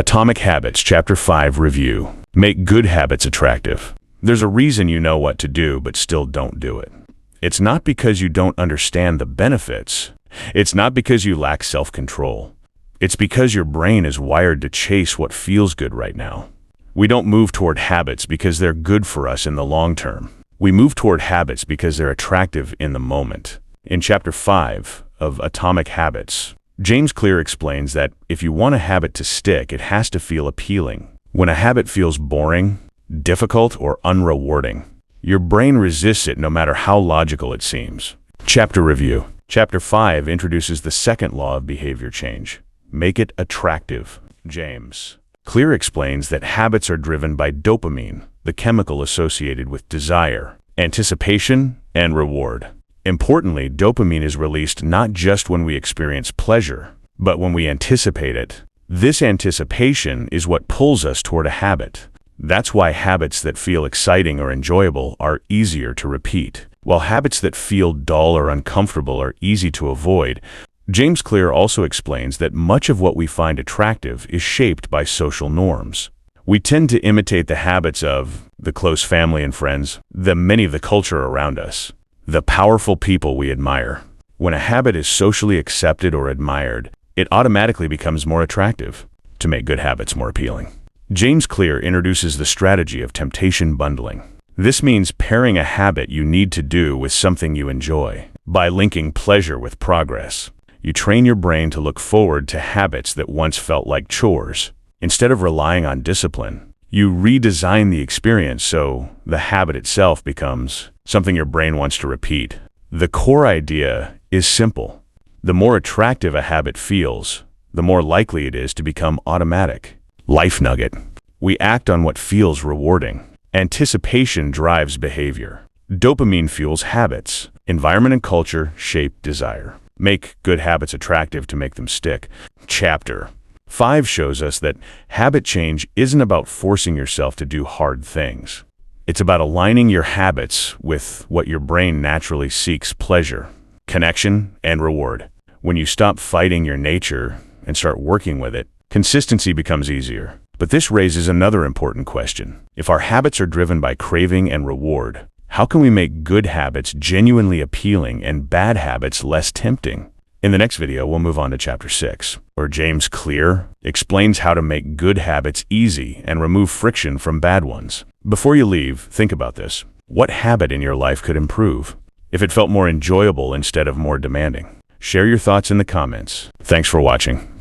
Atomic Habits, Chapter 5 Review. Make good habits attractive. There's a reason you know what to do but still don't do it. It's not because you don't understand the benefits. It's not because you lack self-control. It's because your brain is wired to chase what feels good right now. We don't move toward habits because they're good for us in the long term. We move toward habits because they're attractive in the moment. In Chapter 5 of Atomic Habits, James Clear explains that if you want a habit to stick, it has to feel appealing. When a habit feels boring, difficult, or unrewarding, your brain resists it no matter how logical it seems. Chapter Review. Chapter 5 introduces the second law of behavior change. Make it attractive. James Clear explains that habits are driven by dopamine, the chemical associated with desire, anticipation, and reward. Importantly, dopamine is released not just when we experience pleasure, but when we anticipate it. This anticipation is what pulls us toward a habit. That's why habits that feel exciting or enjoyable are easier to repeat, while habits that feel dull or uncomfortable are easy to avoid. James Clear also explains that much of what we find attractive is shaped by social norms. We tend to imitate the habits of the close family and friends, many of the culture around us, the powerful people we admire. When a habit is socially accepted or admired, it automatically becomes more attractive. To make good habits more appealing, James Clear introduces the strategy of temptation bundling. This means pairing a habit you need to do with something you enjoy. By linking pleasure with progress, you train your brain to look forward to habits that once felt like chores. Instead of relying on discipline, you redesign the experience so the habit itself becomes something your brain wants to repeat. The core idea is simple. The more attractive a habit feels, the more likely it is to become automatic. Life nugget. We act on what feels rewarding. Anticipation drives behavior. Dopamine fuels habits. Environment and culture shape desire. Make good habits attractive to make them stick. Chapter 5 shows us that habit change isn't about forcing yourself to do hard things. It's about aligning your habits with what your brain naturally seeks: pleasure, connection, and reward. When you stop fighting your nature and start working with it, consistency becomes easier. But this raises another important question. If our habits are driven by craving and reward, how can we make good habits genuinely appealing and bad habits less tempting? In the next video, we'll move on to Chapter 6, where James Clear explains how to make good habits easy and remove friction from bad ones. Before you leave, think about this. What habit in your life could improve if it felt more enjoyable instead of more demanding? Share your thoughts in the comments. Thanks for watching.